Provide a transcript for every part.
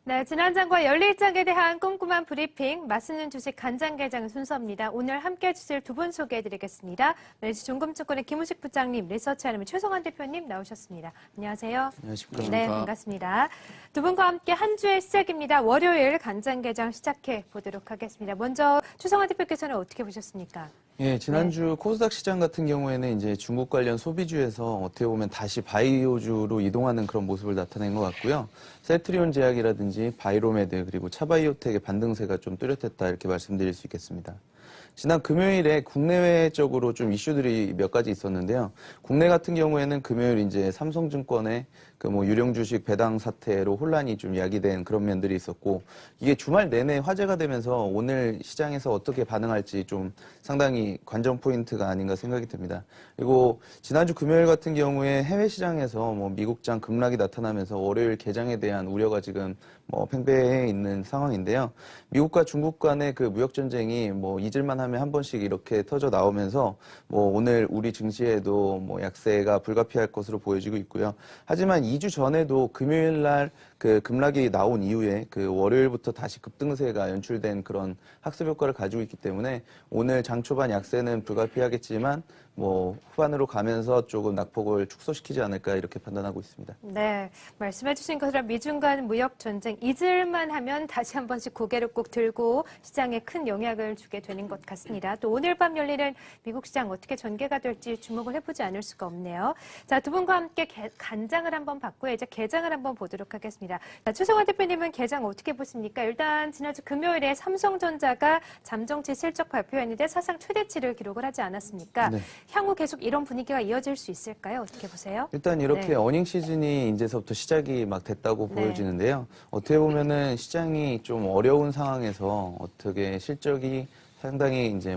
네, 지난장과 연리장에 대한 꼼꼼한 브리핑, 맛있는 주식 간장게장 순서입니다. 오늘 함께 해주실 두 분 소개해드리겠습니다. LG 종금증권의 김우식 부장님, 리서치아나의 최성환 대표님 나오셨습니다. 안녕하세요. 안녕하십니까. 네, 반갑습니다. 두 분과 함께 한 주의 시작입니다. 월요일 간장게장 시작해 보도록 하겠습니다. 먼저 최성환 대표께서는 어떻게 보셨습니까? 예, 지난주 코스닥 시장 같은 경우에는 이제 중국 관련 소비주에서 어떻게 보면 다시 바이오주로 이동하는 그런 모습을 나타낸 것 같고요. 셀트리온 제약이라든지 바이로메드 그리고 차바이오텍의 반등세가 좀 뚜렷했다 이렇게 말씀드릴 수 있겠습니다. 지난 금요일에 국내외적으로 좀 이슈들이 몇 가지 있었는데요. 국내 같은 경우에는 금요일 이제 삼성증권의 그 유령 주식 배당 사태로 혼란이 좀 야기된 그런 면들이 있었고, 이게 주말 내내 화제가 되면서 오늘 시장에서 어떻게 반응할지 좀 상당히 관전 포인트가 아닌가 생각이 듭니다. 그리고 지난주 금요일 같은 경우에 해외 시장에서 미국장 급락이 나타나면서 월요일 개장에 대한 우려가 지금 팽배해 있는 상황인데요. 미국과 중국 간의 그 무역 전쟁이 잊을만 하면 한 번씩 이렇게 터져 나오면서 오늘 우리 증시에도 약세가 불가피할 것으로 보여지고 있고요. 하지만 2주 전에도 금요일 날 그 급락이 나온 이후에 그 월요일부터 다시 급등세가 연출된 그런 학습 효과를 가지고 있기 때문에 오늘 장 초반 약세는 불가피하겠지만 후반으로 가면서 조금 낙폭을 축소시키지 않을까 이렇게 판단하고 있습니다. 네, 말씀해주신 것처럼 미중 간 무역 전쟁 잊을만 하면 다시 한 번씩 고개를 꼭 들고 시장에 큰 영향을 주게 되는 것 같습니다. 또 오늘 밤 열리는 미국 시장 어떻게 전개가 될지 주목을 해보지 않을 수가 없네요. 자, 두 분과 함께 간장을 한번 받고요. 이제 게장을 한번 보도록 하겠습니다. 자, 최성환 대표님은 게장 어떻게 보십니까? 일단 지난주 금요일에 삼성전자가 잠정치 실적 발표했는데 사상 최대치를 기록을 하지 않았습니까? 네. 향후 계속 이런 분위기가 이어질 수 있을까요? 어떻게 보세요? 일단 이렇게 어닝 시즌이 이제서부터 시작이 막 됐다고 보여지는데요. 어떻게 보면은 시장이 좀 어려운 상황에서 어떻게 실적이 상당히 이제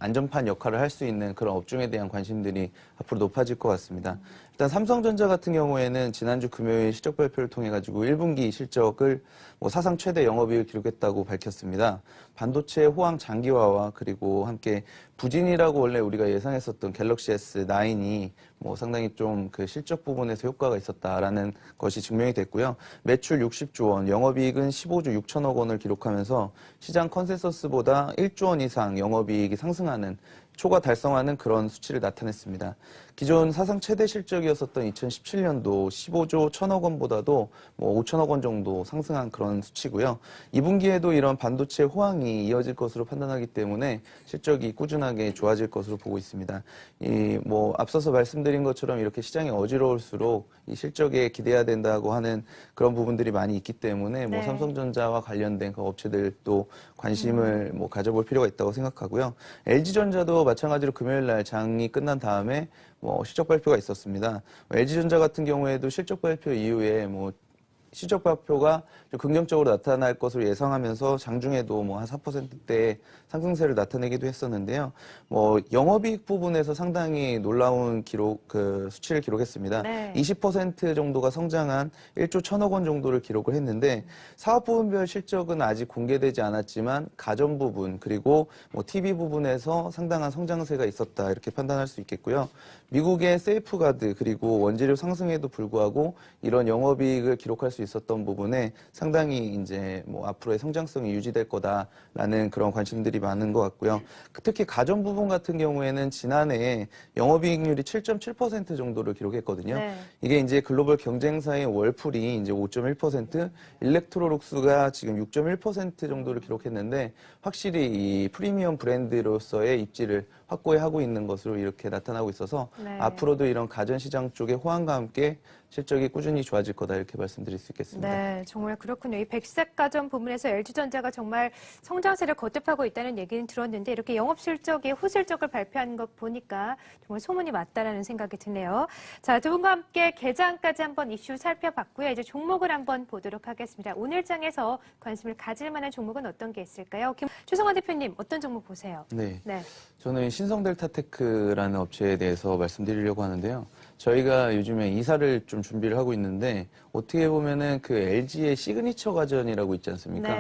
안전판 역할을 할 수 있는 그런 업종에 대한 관심들이 앞으로 높아질 것 같습니다. 일단 삼성전자 같은 경우에는 지난주 금요일 실적 발표를 통해 가지고 1분기 실적을 사상 최대 영업이익을 기록했다고 밝혔습니다. 반도체 호황 장기화와 그리고 함께 부진이라고 원래 우리가 예상했었던 갤럭시 S9이 상당히 좀 그 실적 부분에서 효과가 있었다라는 것이 증명이 됐고요. 매출 60조 원, 영업이익은 15조 6천억 원을 기록하면서 시장 컨센서스보다 1조 원 이상 영업이익이 상승하는 초과 달성하는 그런 수치를 나타냈습니다. 기존 사상 최대 실적이었었던 2017년도 15조 1천억 원보다도 5천억 원 정도 상승한 그런 수치고요. 2분기에도 이런 반도체 호황이 이어질 것으로 판단하기 때문에 실적이 꾸준하게 좋아질 것으로 보고 있습니다. 앞서서 말씀드린 것처럼 이렇게 시장이 어지러울수록 이 실적에 기대해야 된다고 하는 그런 부분들이 많이 있기 때문에 삼성전자와 관련된 그 업체들도 관심을 가져볼 필요가 있다고 생각하고요. LG전자도 마찬가지로 금요일 날 장이 끝난 다음에 실적 발표가 있었습니다. LG전자 같은 경우에도 실적 발표 이후에 실적 발표가 좀 긍정적으로 나타날 것으로 예상하면서 장중에도 한 4%대의 상승세를 나타내기도 했었는데요. 영업이익 부분에서 상당히 놀라운 수치를 기록했습니다. 20% 정도가 성장한 1조 1천억 원 정도를 기록을 했는데 사업 부분별 실적은 아직 공개되지 않았지만 가전 부분 그리고 TV 부분에서 상당한 성장세가 있었다 이렇게 판단할 수 있겠고요. 미국의 세이프가드 그리고 원재료 상승에도 불구하고 이런 영업이익을 기록할 수 있었던 부분에 상당히 이제 앞으로의 성장성이 유지될 거다라는 그런 관심들이 많은 것 같고요. 특히 가전 부분 같은 경우에는 지난해 영업이익률이 7.7% 정도를 기록했거든요. 이게 이제 글로벌 경쟁사인 월풀이 이제 5.1%, 일렉트로룩스가 지금 6.1% 정도를 기록했는데 확실히 이 프리미엄 브랜드로서의 입지를 확고히 하고 있는 것으로 이렇게 나타나고 있어서 앞으로도 이런 가전시장 쪽의 호황과 함께 실적이 꾸준히 좋아질 거다 이렇게 말씀드릴 수 있겠습니다. 네, 정말 그렇군요. 이 백색 가전 부문에서 LG전자가 정말 성장세를 거듭하고 있다는 얘기는 들었는데 이렇게 영업실적이 후실적을 발표하는 것 보니까 정말 소문이 맞다라는 생각이 드네요. 자, 두 분과 함께 개장까지 한번 이슈 살펴봤고요. 이제 종목을 한번 보도록 하겠습니다. 오늘 장에서 관심을 가질 만한 종목은 어떤 게 있을까요? 최성환 대표님 어떤 종목 보세요? 네. 저는 신성델타테크라는 업체에 대해서 말씀드리려고 하는데요. 저희가 요즘에 이사를 좀 준비를 하고 있는데 어떻게 보면은 그 LG의 시그니처 가전이라고 있지 않습니까?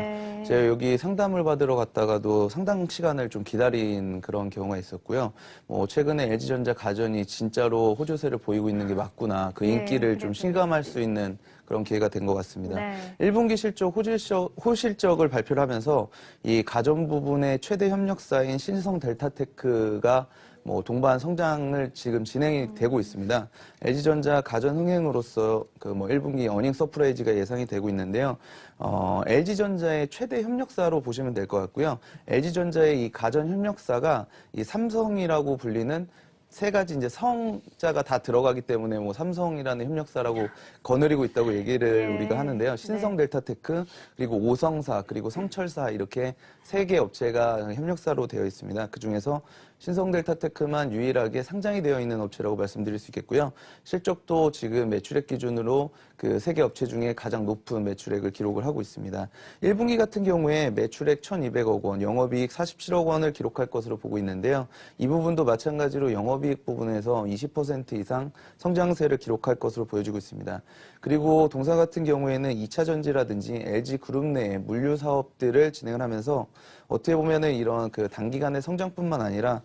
제가 여기 상담을 받으러 갔다가도 상당 시간을 좀 기다린 그런 경우가 있었고요. 최근에 LG전자 가전이 진짜로 호조세를 보이고 있는 게 맞구나. 그 인기를 좀 실감할 수 있는 그런 기회가 된 것 같습니다. 네. 1분기 실적 호실적을 발표를 하면서 이 가전 부분의 최대 협력사인 신성 델타테크가 뭐 동반 성장을 지금 진행이 되고 있습니다. LG전자 가전 흥행으로서 그 뭐 1분기 어닝 서프라이즈가 예상이 되고 있는데요. LG전자의 최대 협력사로 보시면 될 것 같고요. LG전자의 이 가전 협력사가 이 삼성이라고 불리는 세 가지 이제 성자가 다 들어가기 때문에 뭐 삼성이라는 협력사라고 거느리고 있다고 얘기를 예. 우리가 하는데요. 신성 델타테크 그리고 오성사 그리고 성철사 이렇게 세 개 업체가 협력사로 되어 있습니다. 그 중에서 신성 델타테크만 유일하게 상장이 되어 있는 업체라고 말씀드릴 수 있겠고요. 실적도 지금 매출액 기준으로 그 세 개 업체 중에 가장 높은 매출액을 기록을 하고 있습니다. 1분기 같은 경우에 매출액 1,200억 원, 영업이익 47억 원을 기록할 것으로 보고 있는데요. 이 부분도 마찬가지로 영업이익 부분에서 20% 이상 성장세를 기록할 것으로 보여지고 있습니다. 그리고 동사 같은 경우에는 2차 전지라든지 LG 그룹 내 물류 사업들을 진행을 하면서 어떻게 보면은 이런 그 단기간의 성장뿐만 아니라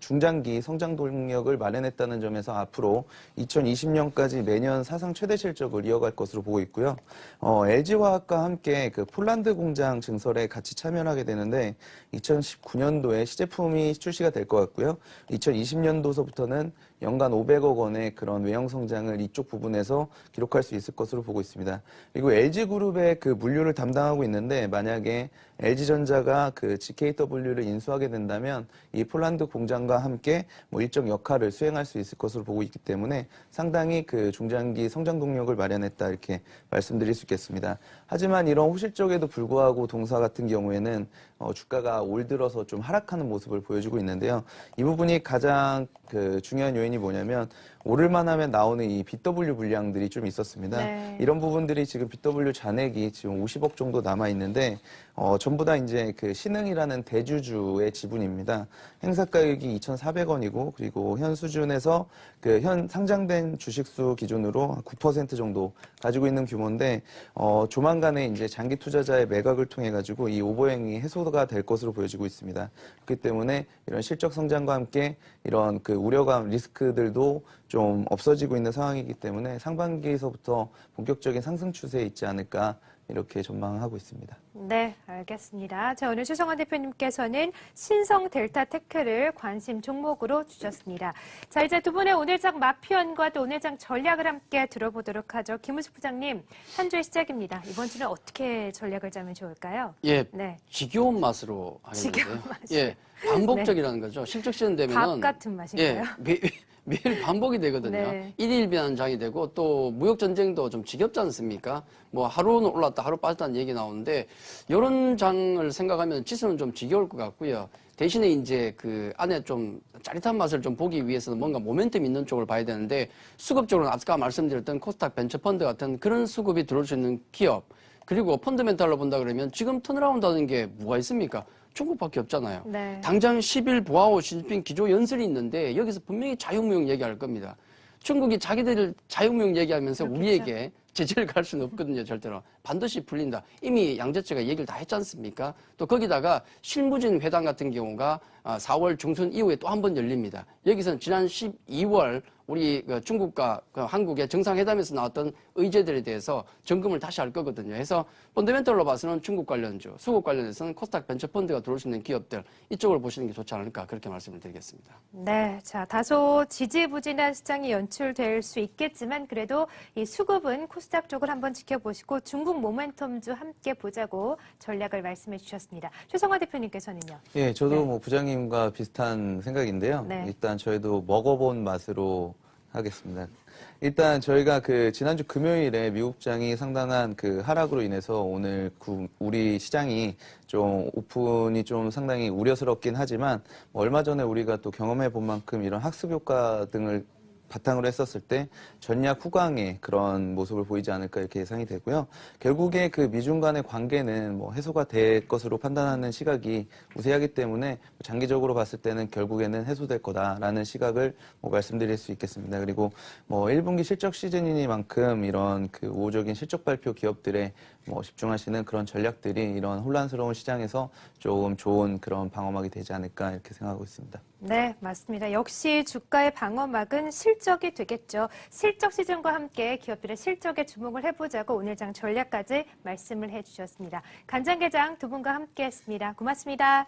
중장기 성장 동력을 마련했다는 점에서 앞으로 2020년까지 매년 사상 최대 실적을 이어갈 것으로 보고 있고요. LG화학과 함께 그 폴란드 공장 증설에 같이 참여하게 되는데 2019년도에 시제품이 출시가 될 것 같고요. 2020년도서부터는 연간 500억 원의 그런 외형 성장을 이쪽 부분에서 기록할 수 있을 것으로 보고 있습니다. 그리고 LG그룹의 그 물류를 담당하고 있는데 만약에 LG전자가 그 GKW를 인수하게 된다면 이 폴란드 공장과 함께 뭐 일정 역할을 수행할 수 있을 것으로 보고 있기 때문에 상당히 그 중장기 성장 동력을 마련했다 이렇게 말씀드릴 수 있겠습니다. 하지만 이런 호실적에도 불구하고 동사 같은 경우에는 주가가 올 들어서 좀 하락하는 모습을 보여주고 있는데요. 이 부분이 가장 그 중요한 요인이 뭐냐면 오를만 하면 나오는 이 BW 물량들이 좀 있었습니다. 네. 이런 부분들이 지금 BW 잔액이 지금 50억 정도 남아 있는데 전부 다 이제 그 신흥이라는 대주주의 지분입니다. 행사가액이 2,400원이고 그리고 현 수준에서 그 현 상장된 주식수 기준으로 9% 정도 가지고 있는 규모인데 조만간에 이제 장기 투자자의 매각을 통해 가지고 이 오버행이 해소가 될 것으로 보여지고 있습니다. 그렇기 때문에 이런 실적 성장과 함께 이런 그 우려감 리스크들도 좀 없어지고 있는 상황이기 때문에 상반기에서부터 본격적인 상승 추세에 있지 않을까 이렇게 전망하고 있습니다. 네, 알겠습니다. 자, 오늘 최성환 대표님께서는 신성 델타테크를 관심 종목으로 주셨습니다. 자, 이제 두 분의 오늘장 마표현과 또 오늘장 전략을 함께 들어보도록 하죠. 김은숙 부장님, 한 주의 시작입니다. 이번 주는 어떻게 전략을 짜면 좋을까요? 예, 네. 지겨운 맛으로 하겠는데요. 지겨운 맛으로. 예, 반복적이라는 거죠. 실적 시즌 되면은 밥 같은 맛인가요? 예, 매일 반복이 되거든요. 네. 일일비한장이 되고 또 무역 전쟁도 좀 지겹지 않습니까? 뭐 하루는 올랐다 하루 빠졌다는 얘기 나오는데 이런 장을 생각하면 지수는 좀 지겨울 것 같고요. 대신에 이제 그 안에 좀 짜릿한 맛을 좀 보기 위해서는 뭔가 모멘텀 있는 쪽을 봐야 되는데 수급적으로는 아까 말씀드렸던 코스닥 벤처펀드 같은 그런 수급이 들어올 수 있는 기업 그리고 펀드멘탈로 본다 그러면 지금 턴어라운드 하는 게 뭐가 있습니까? 중국밖에 없잖아요. 네. 당장 10일 보아오 시진핑 기조 연설이 있는데 여기서 분명히 자유무역 얘기할 겁니다. 중국이 자기들 자유무역 얘기하면서 그렇겠죠. 우리에게 제재를 갈 수는 없거든요, 절대로. 반드시 풀린다. 이미 양재체가 얘기를 다 했지 않습니까? 또 거기다가 실무진 회담 같은 경우가 4월 중순 이후에 또 한 번 열립니다. 여기서는 지난 12월 우리 중국과 한국의 정상회담에서 나왔던 의제들에 대해서 점검을 다시 할 거거든요. 그래서 펀더멘털로 봐서는 중국 관련주, 수급 관련해서는 코스닥 벤처펀드가 들어올 수 있는 기업들 이쪽을 보시는 게 좋지 않을까 그렇게 말씀을 드리겠습니다. 네, 자, 다소 지지부진한 시장이 연출될 수 있겠지만 그래도 이 수급은 코스닥 쪽을 한번 지켜보시고 중국 모멘텀주 함께 보자고 전략을 말씀해 주셨습니다. 최성화 대표님께서는요? 예, 저도 네. 뭐 부장님과 비슷한 생각인데요. 네. 일단 저희도 먹어본 맛으로 하겠습니다. 일단 저희가 그 지난주 금요일에 미국장이 상당한 그 하락으로 인해서 오늘 우리 시장이 좀 오픈이 좀 상당히 우려스럽긴 하지만 얼마 전에 우리가 또 경험해 본 만큼 이런 학습 효과 등을 바탕으로 했었을 때 전략 후광의 그런 모습을 보이지 않을까 이렇게 예상이 되고요. 결국에 그 미중 간의 관계는 뭐 해소가 될 것으로 판단하는 시각이 우세하기 때문에 장기적으로 봤을 때는 결국에는 해소될 거다라는 시각을 뭐 말씀드릴 수 있겠습니다. 그리고 뭐 1분기 실적 시즌이니만큼 이런 그 우호적인 실적 발표 기업들의 뭐 집중하시는 그런 전략들이 이런 혼란스러운 시장에서 조금 좋은 그런 방어막이 되지 않을까 이렇게 생각하고 있습니다. 네, 맞습니다. 역시 주가의 방어막은 실적이 되겠죠. 실적 시즌과 함께 기업들의 실적에 주목을 해보자고 오늘 장 전략까지 말씀을 해주셨습니다. 간장게장 두 분과 함께했습니다. 고맙습니다.